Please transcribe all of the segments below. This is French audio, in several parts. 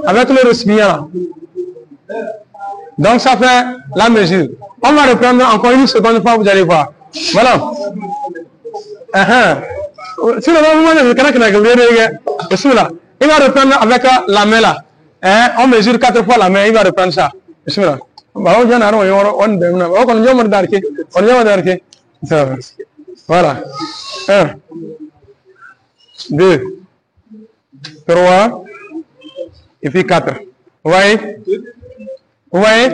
avec le récipient là. Donc ça fait la mesure. On va reprendre encore une seconde fois, vous allez voir. Voilà. Il va reprendre avec la main là. On mesure 4 fois la main, il va reprendre ça. Voilà. 1, 2, 3, et puis 4. Vous voyez? Vous voyez?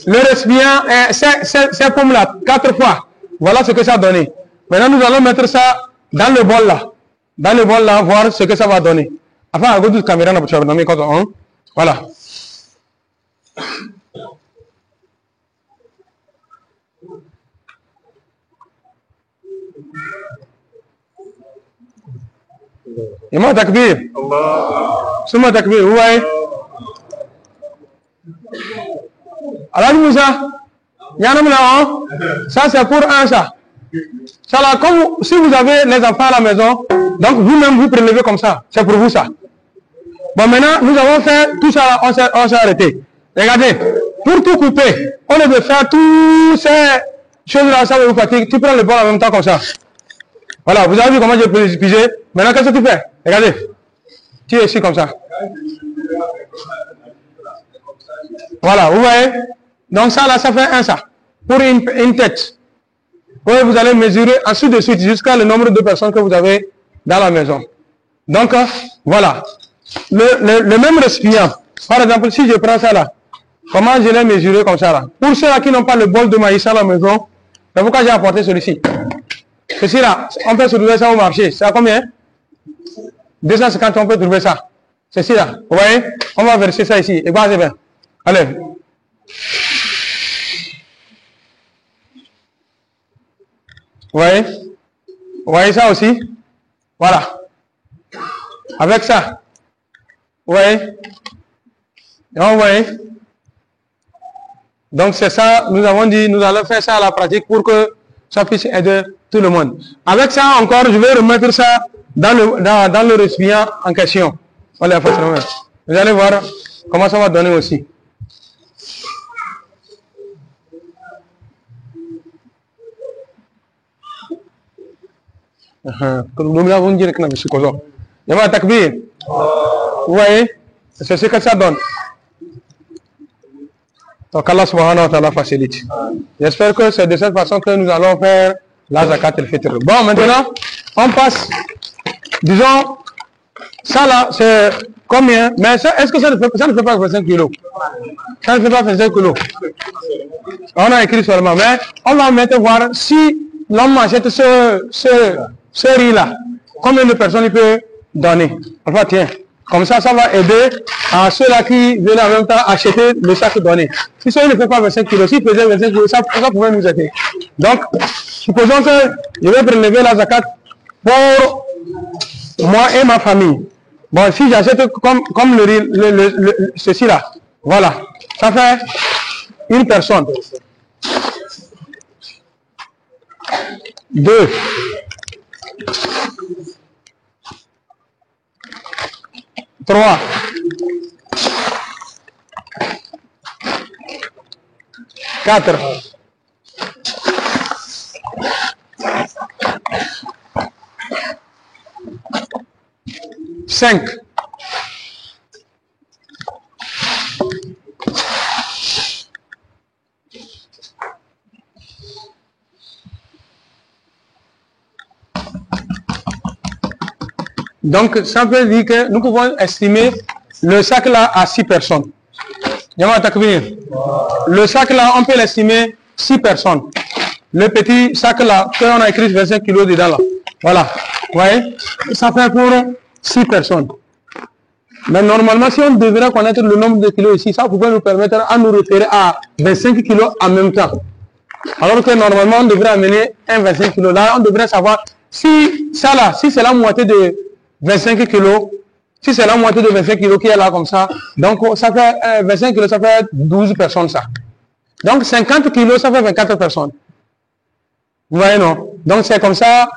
Le récipient, c'est comme là, 4 fois. Voilà ce que ça a donné. Maintenant, nous allons mettre ça dans le bol là. Dans le bol là, voir ce que ça va donner. Enfin, à côté de la caméra, voilà. Et moi, takbir. Souma takbir, vous voyez? Alors, Moussa, ça c'est pour un ça. Ça là, comme si vous avez les enfants à la maison, donc vous-même vous prélevez comme ça. C'est pour vous ça. Bon, maintenant, nous avons fait tout ça, on s'est arrêté. Regardez, pour tout couper, on lieu de faire toutes ces choses-là, ça va vous fatigue. Tu prends le bol en même temps comme ça. Voilà, vous avez vu comment je peux piger. Maintenant, qu'est-ce que tu fais? Regardez. Tu es ici comme ça. Voilà, vous voyez? Donc ça là, ça fait un ça. Pour une tête. Vous allez mesurer ensuite de suite jusqu'à le nombre de personnes que vous avez dans la maison. Donc, voilà. Le même récipient. Par exemple, si je prends ça là, comment je l'ai mesuré comme ça là? Pour ceux-là qui n'ont pas le bol de maïs à la maison, c'est pourquoi j'ai apporté celui-ci. Ceci là, on peut se trouver ça au marché. C'est à combien? 250, on peut trouver ça. Ceci là, vous voyez? On va verser ça ici. Et voilà, c'est bien. Allez. Vous voyez? Vous voyez ça aussi? Voilà. Avec ça. Vous voyez? Et vous voyez? Donc c'est ça, nous avons dit, nous allons faire ça à la pratique pour que ça puisse aider tout le monde. Avec ça encore, je vais remettre ça dans le récipient en question. Voilà, vous allez voir comment ça va donner aussi. Vous voyez, c'est ce que ça donne. Donc Allah subhanahu wa ta'ala facilite. J'espère que c'est de cette façon que nous allons faire la zakat al-fitr. Bon, maintenant, on passe, disons, ça là, c'est combien? Mais est-ce que ça ne fait pas 25 kilos? Ça ne fait pas 25 kilos. On a écrit seulement, mais on va mettre voir si l'homme achète ce riz-là, combien de personnes il peut donner. Enfin, tiens, comme ça, ça va aider à ceux-là qui veulent en même temps acheter le sac donné. Si ça ne fait pas 25 kilos, s'il faisait 25 kilos, ça pouvait nous aider. Donc, supposons que je vais prélever la zakat pour moi et ma famille. Bon, si j'achète comme le riz, ceci-là, voilà, ça fait une personne. 2. 3. 4. 5. Donc, ça veut dire que nous pouvons estimer le sac là à 6 personnes. Le sac là, on peut l'estimer 6 personnes. Le petit sac là, qu'on a écrit 25 kilos dedans là. Voilà. Vous voyez? Ça fait pour 6 personnes. Mais normalement, si on devrait connaître le nombre de kilos ici, ça pourrait nous permettre à nous référer à 25 kilos en même temps. Alors que normalement, on devrait amener un 25 kilos. Là, on devrait savoir si ça là, si c'est la moitié de 25 kilos, si c'est la moitié de 25 kilos qui est là comme ça, donc ça fait 25 kilos, ça fait 12 personnes ça. Donc 50 kilos, ça fait 24 personnes. Vous voyez non? Donc c'est comme ça.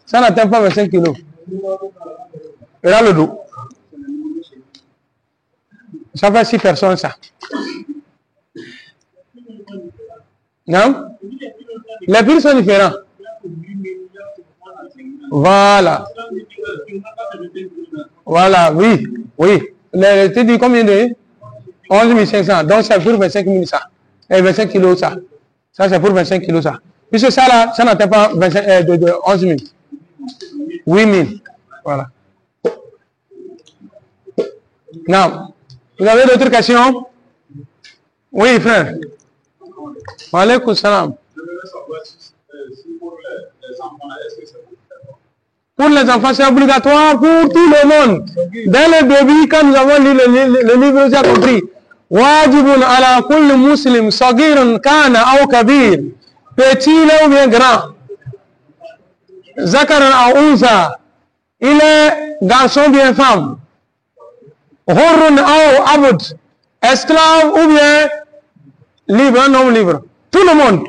Ça n'atteint pas 25 kilos. Et là, le dos. Ça fait 6 personnes, ça. Non? Les prix sont différents. Voilà. Voilà, oui. Oui. Tu dis combien de 11 500. Donc, c'est pour 25 000 ça. Et 25 kilos ça. Ça, c'est pour 25 kilos ça. Puisque ça, là, ça n'atteint pas 25, de 11 000. 8 000. Voilà. Non. Vous avez d'autres questions? Oui, frère. Wa alaykoum salam. Pour les enfants, c'est obligatoire pour tout le monde. Dès le début, quand nous avons lu le livre, vous avez compris. Wajibun ala kulli muslim, sagirun kana ou kabir. Petit là ou bien grand. Zakaran ou unsa. Il est garçon ou bien femme. Hurrun ou abd. Esclave ou bien libre, non libre. Tout le monde.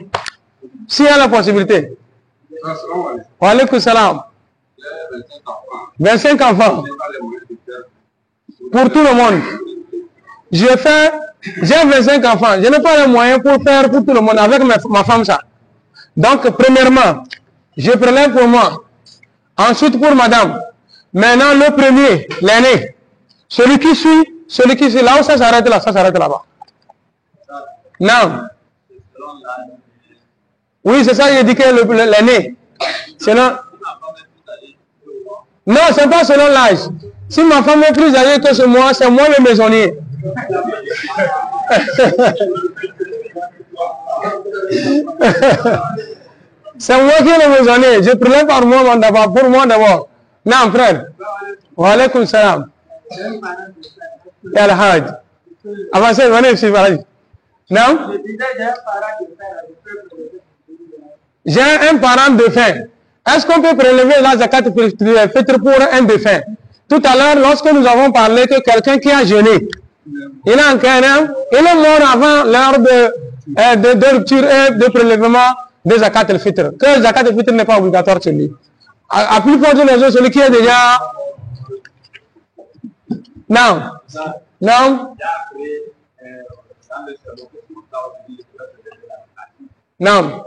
S'il y a la possibilité. Wa alaykoum salam. 25 enfants. Pour tout le monde. J'ai 25 enfants. Je n'ai pas les moyens pour faire pour tout le monde avec ma femme ça. Donc, premièrement, je prélève pour moi. Ensuite, pour madame. Maintenant, le premier, l'aîné. Celui qui suit, là où ça s'arrête là, ça s'arrête là-bas. Non. Oui, c'est ça, il dit que l'aîné. Sinon. Non, c'est pas selon l'âge. Si ma femme est plus âgée que moi, c'est moi le maisonnier. C'est moi qui est le maisonnier. Je prélève par moi d'abord, pour moi d'abord. Non, frère. Wa alaykoum salam. Al-Hajj. Avancez, venez ici, voilà. Non? J'ai un parent de faim. Est-ce qu'on peut prélever la zakat fitr pour un défunt? Tout à l'heure, lorsque nous avons parlé que quelqu'un qui a jeûné, il a un carême, il est mort avant l'heure de rupture et de prélèvement de zakat al-fitr. Que zakat al-fitr n'est pas obligatoire chez lui. À plus fort de les autres, celui qui est déjà... Non. Non. Non.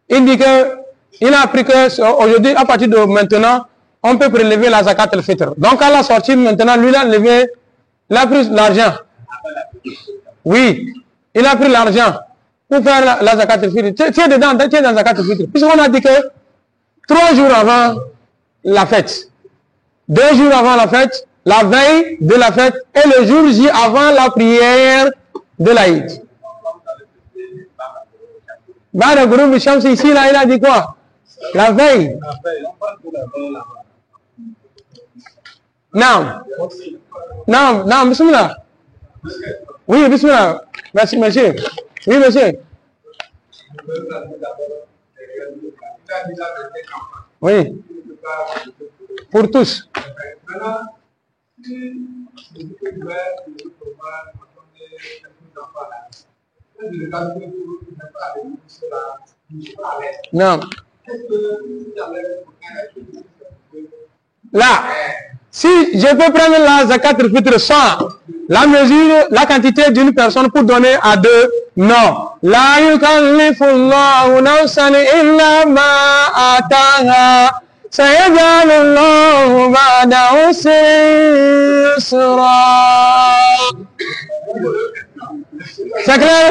Il dit que il a appris que aujourd'hui, à partir de maintenant, on peut prélever la zakat al-fitr. Donc à la sortie maintenant, lui il a levé, il a pris l'argent. Oui, il a pris l'argent pour faire la zakat al-fitr. Tu es dedans, tu es dans la zakat al-fitr. Puisqu'on a dit que 3 jours avant la fête, 2 jours avant la fête, la veille de la fête et le jour J avant la prière de l'Aïd. Bah, le groupe Shams ici, là, il a dit quoi? La veille. Non. Non, non, bismillah. Oui, bismillah. Merci, monsieur. Oui, monsieur. Oui. Pour tous. Non. Là, si je peux prendre la zakat al-fitr sans la mesure, la quantité d'une personne pour donner à 2, non. La yukallifullahu nafsan illa ma ataha. Sayaj'alullahu ba'da usrin yusra. C'est clair?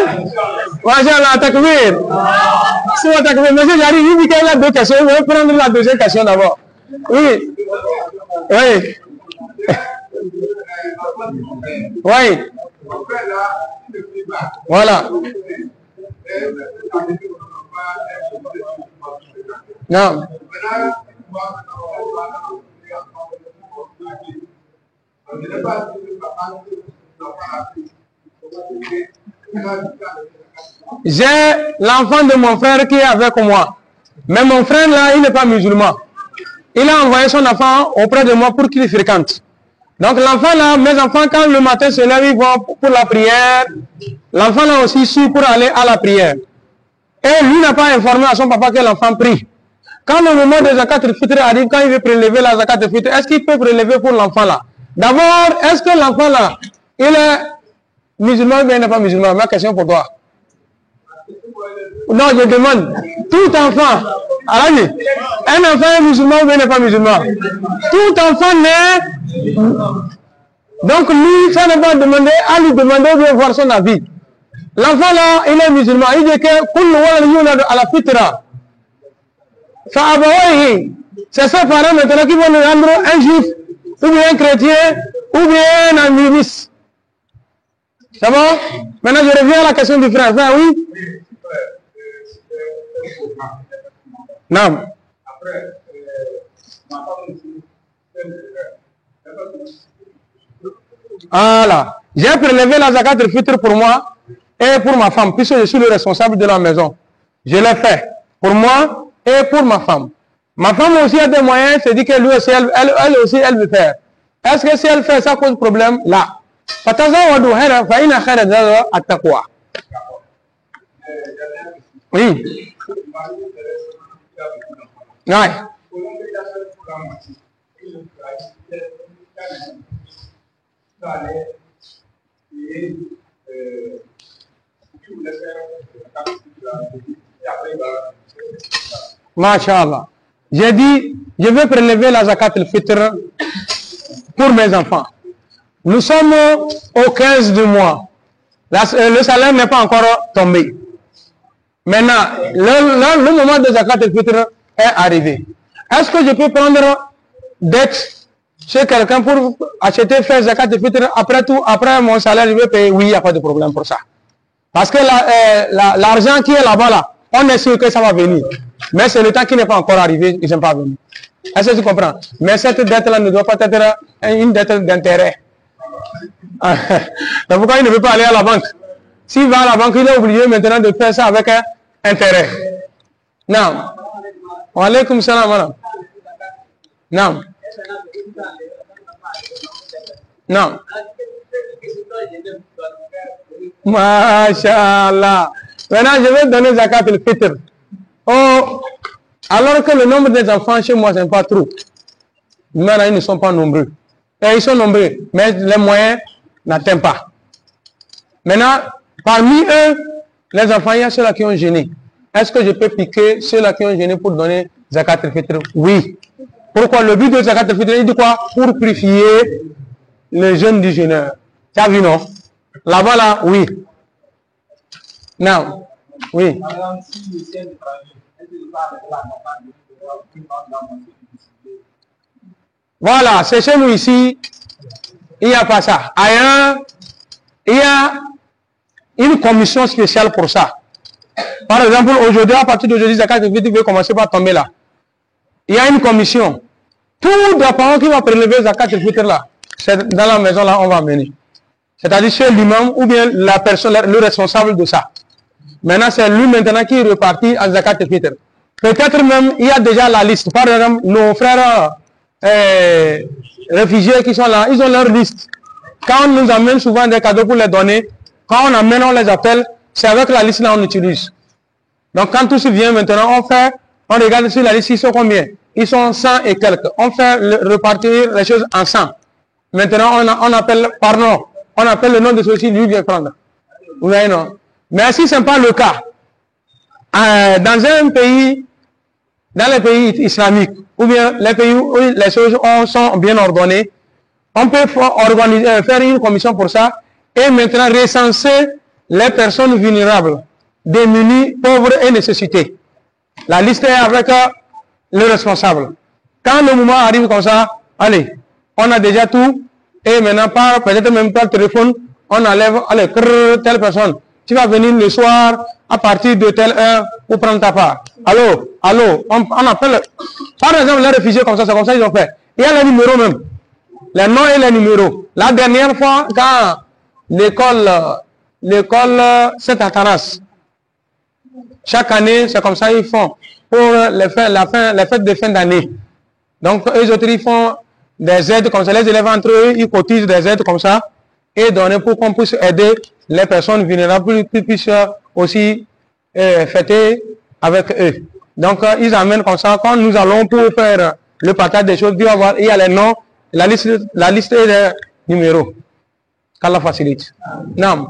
Machallah, takbir. C'est takbir. Monsieur, j'arrive, il dit qu'il y a 2 questions. Je vais prendre la deuxième question d'abord. Oui. Oui. Oui. Voilà. Non. J'ai l'enfant de mon frère qui est avec moi. Mais mon frère là, il n'est pas musulman. Il a envoyé son enfant auprès de moi pour qu'il fréquente. Donc l'enfant là, mes enfants, quand le matin se lèvent, ils vont pour la prière. L'enfant là aussi suit pour aller à la prière. Et lui n'a pas informé à son papa que l'enfant prie. Quand le moment de zakat al-fitr arrive, quand il veut prélever la zakat al-fitr, est-ce qu'il peut prélever pour l'enfant là? D'abord, est-ce que l'enfant là, il est musulman ou bien il n'est pas musulman? Ma question pour toi. Non, je demande, tout enfant, un enfant est musulman ou bien il n'est pas musulman? Tout enfant naît. Donc lui, ça ne va demander à lui demander de voir son avis. L'enfant là, il est musulman. Il dit que à la fitra. C'est ses parents maintenant qui vont nous rendre un juif, ou bien un chrétien, ou bien un animiste. C'est bon? Maintenant je reviens à la question du frère. Frère, oui? Non. Voilà. J'ai prélevé la zakat al-fitr pour moi et pour ma femme, puisque je suis le responsable de la maison. Je l'ai fait pour moi et pour ma femme. Ma femme aussi a des moyens, c'est dit que lui aussi, elle aussi, elle veut faire. Est-ce que si elle fait, ça cause problème? Là. Oui. Ouais. Masha'Allah. J'ai dit, je vais prélever la zakat al-fitr pour mes enfants. Nous sommes au 15 du mois. Le salaire n'est pas encore tombé. Maintenant, le moment de zakat al-fitr est arrivé. Est-ce que je peux prendre dette chez quelqu'un pour acheter, faire zakat al-fitr après mon salaire, je vais payer? Oui, il n'y a pas de problème pour ça. Parce que l'argent qui est là-bas, là, on est sûr que ça va venir. Mais c'est le temps qui n'est pas encore arrivé, ils ne sont pas venus. Est-ce que tu comprends? Mais cette dette-là ne doit pas être une dette d'intérêt. Donc pourquoi il ne veut pas aller à la banque? S'il va à la banque, il est obligé maintenant de faire ça avec un intérêt. Non. Wa alaykum salam, madame. Non. Non. Masha'Allah. Maintenant, je vais donner zakat al-fitr. Oh, alors que le nombre des enfants chez moi, ce n'est pas trop. Maintenant, ils ne sont pas nombreux. Et ils sont nombreux, mais les moyens n'atteignent pas. Maintenant, parmi eux, les enfants, il y a ceux-là qui ont gêné. Est-ce que je peux piquer ceux-là qui ont gêné pour donner zakat al-fitr? Oui. Pourquoi? Le but de zakat al-fitr, il dit quoi? Pour purifier les jeunes du jeûneur. Tu as vu, non? Là-bas, là, oui. Non. Oui. Voilà, c'est chez nous ici, il n'y a pas ça. Ailleurs, il y a une commission spéciale pour ça. Par exemple, aujourd'hui, à partir d'aujourd'hui, zakat al-fitr veut commencer par tomber là. Il y a une commission. Tout le parent qui va prélever zakat al-fitr là, c'est dans la maison là, on va mener. C'est-à-dire chez l'imam ou bien la personne, le responsable de ça. Maintenant, c'est lui maintenant qui est reparti à zakat al-fitr. Peut-être même, il y a déjà la liste. Par exemple, nos frères réfugiés qui sont là, ils ont leur liste. Quand on nous amène souvent des cadeaux pour les donner, quand on amène, on les appelle, c'est avec la liste là on utilise. Donc quand tout se vient maintenant, on regarde sur la liste, ils sont combien? Ils sont 100 et quelques. On fait repartir les choses en 100. Maintenant, on appelle par nom. On appelle le nom de celui-ci, lui vient prendre. Vous voyez, non? Mais si ce n'est pas le cas, dans un pays, dans les pays islamiques, ou bien les pays où les choses sont bien ordonnées, on peut faire une commission pour ça, et maintenant recenser les personnes vulnérables, démunies, pauvres et nécessitées. La liste est avec le responsable. Quand le moment arrive comme ça, allez, on a déjà tout, et maintenant, peut-être même par téléphone, on enlève, allez, telle personne. Tu vas venir le soir, à partir de telle heure, pour prendre ta part. Allô, on appelle, par exemple, les réfugiés comme ça, c'est comme ça qu'ils ont fait. Il y a les numéros même. Les noms et les numéros. La dernière fois, quand l'école Saint-Athanas, chaque année, c'est comme ça ils font pour les fêtes de fin d'année. Donc, eux autres, ils font des aides comme ça. Les élèves entre eux, ils cotisent des aides comme ça et donner pour qu'on puisse aider les personnes vulnérables, pour qu'ils puissent aussi fêter avec eux. Donc, ils amènent comme ça. Quand nous allons pour faire le partage des choses, il y a les noms, la liste des numéros. Qu'Allah facilite. Non.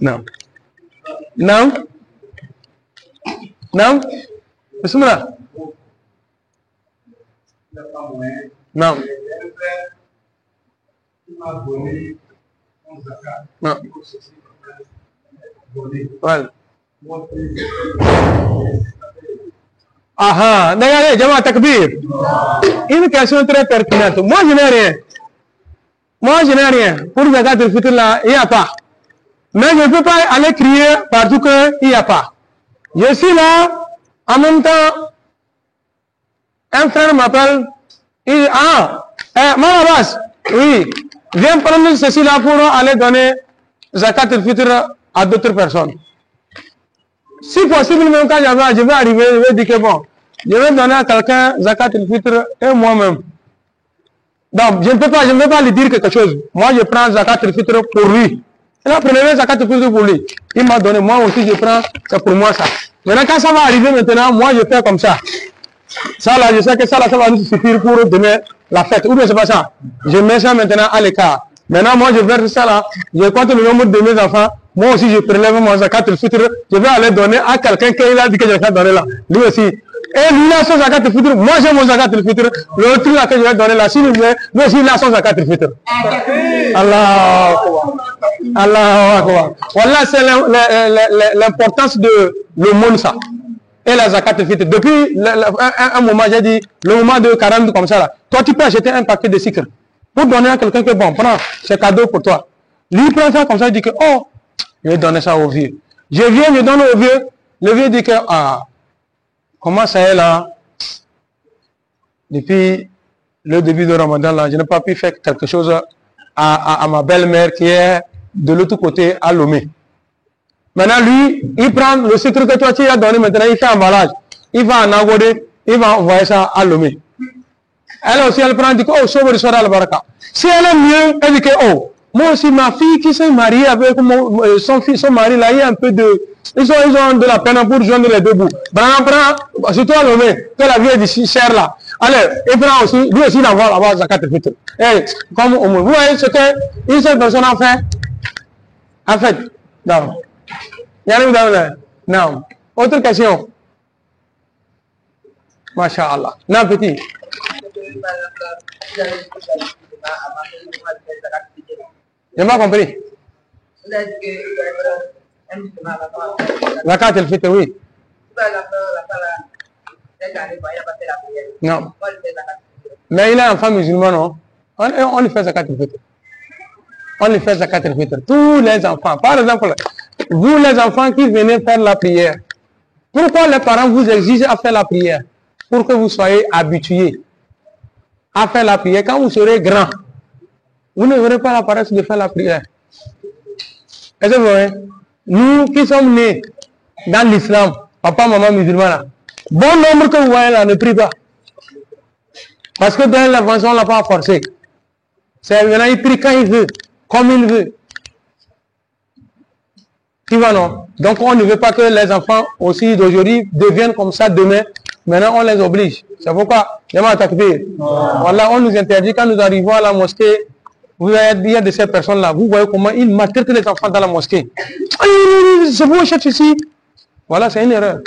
Non. Non. Non. Bismillah. Non. Non. Voilà. Ah, regardez, Jama Takbir. Une question très pertinente. Moi, je n'ai rien. Moi, je n'ai rien. Pour Zakat al-Fitr là, il n'y a pas. Mais je ne peux pas aller crier partout qu'il n'y a pas. Je suis là, en même temps, un frère m'appelle, il dit, Marabas, oui, viens prendre ceci là pour aller donner Zakat al-Fitr à d'autres personnes. Si possible, même quand je vais arriver, je vais dire que bon, je vais donner à quelqu'un Zakat al-Fitr et moi-même. Donc, je ne peux pas lui dire quelque chose. Moi, je prends Zakat al-Fitr pour lui. Il a pris Zakat al-Fitr pour lui. Il m'a donné, moi aussi, je prends, c'est pour moi ça. Maintenant, quand ça va arriver maintenant, moi, je fais comme ça. Ça là, je sais que ça là, ça va nous suffire pour donner la fête. Ou bien c'est pas ça. Je mets ça maintenant à l'écart. Maintenant, moi, je verse ça là. Je compte le nombre de mes enfants. Moi aussi, je prélève mon Zakat al-Fitr. Je vais aller donner à quelqu'un qui a dit que je vais donner là. Lui aussi. Et lui, il a son Zakat al-Fitr. Moi, j'ai mon Zakat al-Fitr. Le truc là que je vais donner là, s'il lui plaît, lui aussi, il a son Zakat al-Fitr. Allah Akbar. Voilà, c'est l'importance de l'aumône, ça. Et la Zakat al-Fitr. Depuis un moment, j'ai dit, le moment de 40 comme ça là. Toi, tu peux acheter un paquet de sucre pour donner à quelqu'un que bon, prends, c'est cadeau pour toi. Lui, prend ça comme ça, il dit que, oh, je vais donner ça au vieux. Je viens, je donne au vieux. Le vieux dit que, ah, comment ça est là? Depuis le début de Ramadan, là, je n'ai pas pu faire quelque chose à ma belle-mère qui est de l'autre côté à Lomé. Maintenant, lui, il prend le sucre que toi tu as donné, maintenant, il fait emballage. Il va en Agodé, il va envoyer ça à Lomé. Elle aussi, elle prend, elle dit que, oh, sauve soir al baraka. Si elle est mieux, elle dit que, oh, moi aussi, ma fille qui s'est mariée avec son mari, là, il y a un peu de... Ils ont de la peine pour joindre les deux bouts. Prends, surtout à Lomé, que la vie est d'ici chère là. Allez, il prend aussi, lui aussi, il envoie là-bas Zakat al-Fitr. Et comme vous voyez ce qu'une seule personne a fait. En fait, non. Non. Autre question. Masha'Allah. Non, petit. Je n'ai pas compris. Zakat al-Fitr, oui. Non. Mais il est enfant musulman, non? On lui fait Zakat al-Fitr. On lui fait Zakat al-Fitr. Tous les enfants. Par exemple, vous les enfants qui venez faire la prière, pourquoi les parents vous exigent à faire la prière? Pour que vous soyez habitués à faire la prière. Quand vous serez grand, vous ne verrez pas la paresse de faire la prière. Est-ce que vous voyez? Nous qui sommes nés dans l'islam, papa, maman musulman là, bon nombre que vous voyez là ne prie pas. Parce que dans l'invention, on ne l'a pas forcé. C'est maintenant, il prie quand il veut, comme il veut. Tu vois, non? Donc, on ne veut pas que les enfants aussi d'aujourd'hui deviennent comme ça demain. Maintenant, on les oblige. C'est pourquoi, voilà, on nous interdit quand nous arrivons à la mosquée. Vous voyez, il y a de ces personnes-là. Vous voyez comment ils maltraitent les enfants dans la mosquée. C'est vous, cherchez ici. Voilà, c'est une erreur.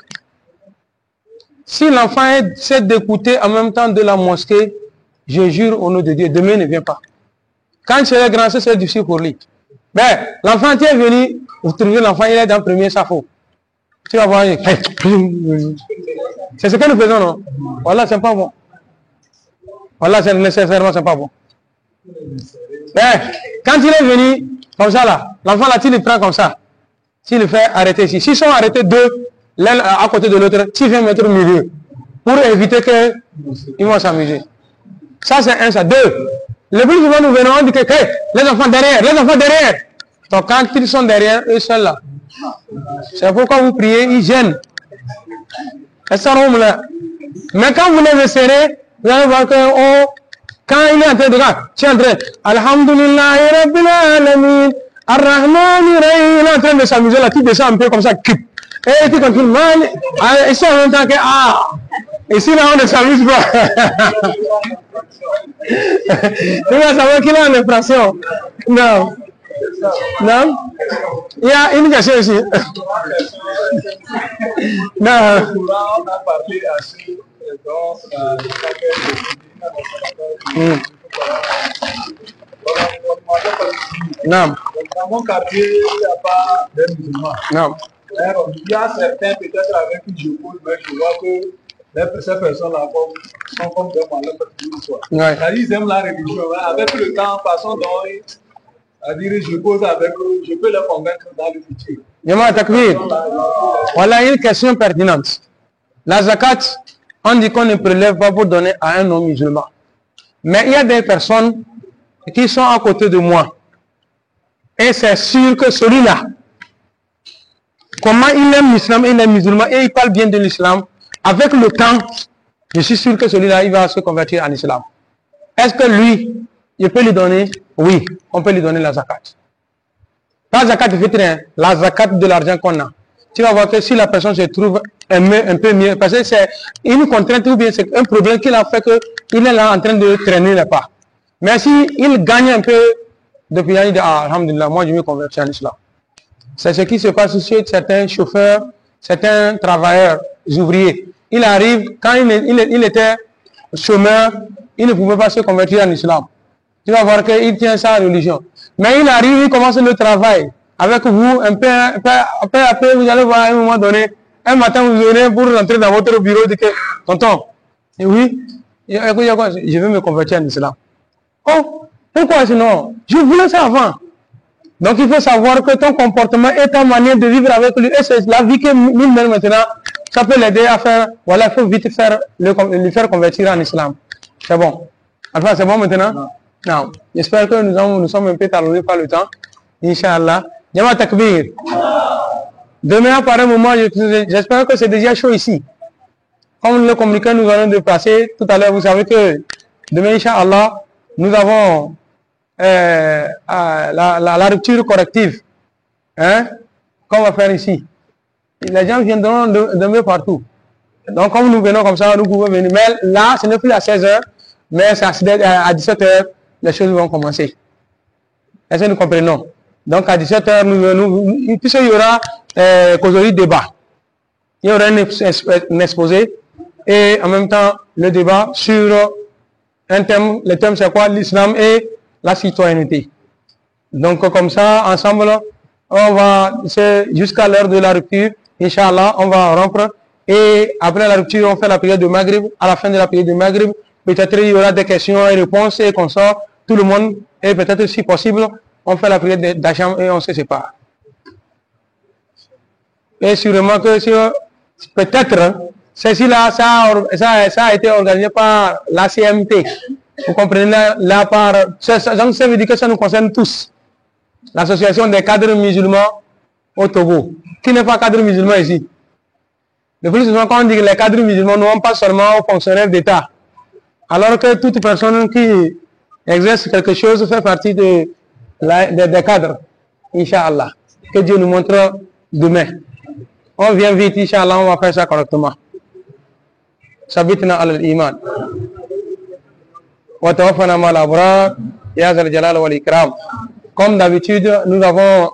Si l'enfant essaie d'écouter en même temps de la mosquée, je jure au nom de Dieu, demain ne vient pas. Quand c'est le grand, c'est difficile pour lui. Mais l'enfant qui est venu, vous trouvez l'enfant, il est dans le premier safo. Tu vas voir, c'est ce que nous faisons, non? Voilà, c'est pas bon. Voilà, c'est nécessairement, c'est pas bon. Mais quand il est venu, comme ça là, l'enfant là, tu le prends comme ça. Tu le fais arrêter ici. S'ils sont arrêtés deux, l'un à côté de l'autre, tu viens mettre au milieu. Pour éviter qu'ils vont s'amuser. Ça, c'est un, ça. Deux. Le plus souvent, nous venons, on dit que hey, les enfants derrière. Donc, quand ils sont derrière, eux seuls là. C'est pourquoi vous priez, ils gênent. Elles sont là. Mais quand vous les serrez, Vous allez voir que quand il est en train de regarder, tu es en train, Alhamdulillah, Rabbil Alamin, Ar-Rahman, il est en train de s'amuser là, tu descends un peu comme ça, et tu continues, et ça en même temps que, ici là on ne s'amuse pas. Tu vas savoir qu'il a une infraction. Non. Non. Il y a une question ici. Non. On a parlé assez non. Dans mon quartier, il n'y a pas de musulmans. Non. Il y a certains, peut-être avec qui je pose, mais je vois que ces personnes-là sont comme des malades. Ils aiment la religion. Avec le temps, façon dont je pose avec eux, je peux les convaincre dans le futur. Yama Takbir. Voilà une question pertinente. La zakat, on dit qu'on ne prélève pas pour donner à un non-musulman. Mais il y a des personnes qui sont à côté de moi. Et c'est sûr que celui-là, comment il aime l'islam, il est musulman et il parle bien de l'islam, avec le temps, je suis sûr que celui-là, il va se convertir en islam. Est-ce que lui, je peux lui donner? Oui, on peut lui donner la zakat. Pas zakat de fitr, la zakat de l'argent qu'on a. Tu vas voir que si la personne se trouve un peu mieux, parce que c'est une contrainte ou bien c'est un problème qu'il a fait qu'il est là en train de traîner les pas. Mais si il gagne un peu depuis l'année, il dit, ah, alhamdulillah, moi je me convertis en islam. C'est ce qui se passe chez certains chauffeurs, certains travailleurs, ouvriers. Il arrive, quand il était chômeur, il ne pouvait pas se convertir en islam. Tu vas voir qu'il tient sa religion. Mais il arrive, il commence le travail. Avec vous, un peu après, vous allez voir à un moment donné, un matin, vous venez pour rentrer dans votre bureau, et dire que, tonton, et oui, je veux me convertir en islam. Oh, pourquoi sinon? Je voulais ça avant. Donc il faut savoir que ton comportement et ta manière de vivre avec lui, et c'est la vie que lui-même maintenant, ça peut l'aider à faire, voilà, il faut vite lui faire convertir en islam. C'est bon. Enfin, c'est bon maintenant? Non. J'espère que nous sommes un peu talonnés par le temps. Inch'Allah. Yama Takbir. Demain, par un moment, j'espère que c'est déjà chaud ici. Comme le communiqué nous allons de passer tout à l'heure, vous savez que demain, Inch'Allah, nous avons la rupture corrective. Hein? Qu'on va faire ici. Les gens viendront de partout. Donc, comme nous venons comme ça, nous pouvons venir. Mais là, ce n'est plus à 16h, mais c'est à 17h, les choses vont commencer. Est-ce que nous comprenons? Donc, à 17h, puisqu'il y aura causerie débat. Il y aura un exposé et en même temps, le débat sur un thème. Le thème, c'est quoi? L'islam et la citoyenneté. Donc, comme ça, ensemble, on va, jusqu'à l'heure de la rupture, Inch'Allah, on va rompre. Et après la rupture, on fait la prière de Maghrib. À la fin de la prière de Maghrib, peut-être il y aura des questions et réponses et qu'on sort tout le monde. Et peut-être, si possible, on fait la prière d'Acham et on se sépare. Et sûrement que peut-être, ceci-là, ça a été organisé par la CMT. Vous comprenez là par. Donc ça veut dire que ça nous concerne tous. L'association des cadres musulmans au Togo. Qui n'est pas cadre musulman ici? Le plus souvent, quand on dit que les cadres musulmans ne vont pas seulement aux fonctionnaires d'État. Alors que toute personne qui exerce quelque chose fait partie des cadres. Inch'Allah. Que Dieu nous montre demain. On vient vite, Inch'Allah, on va faire ça correctement. Sabitna al-Iman. Wa tawaffana ma'al abrar, ya zal jalal wal ikram. Comme d'habitude, nous avons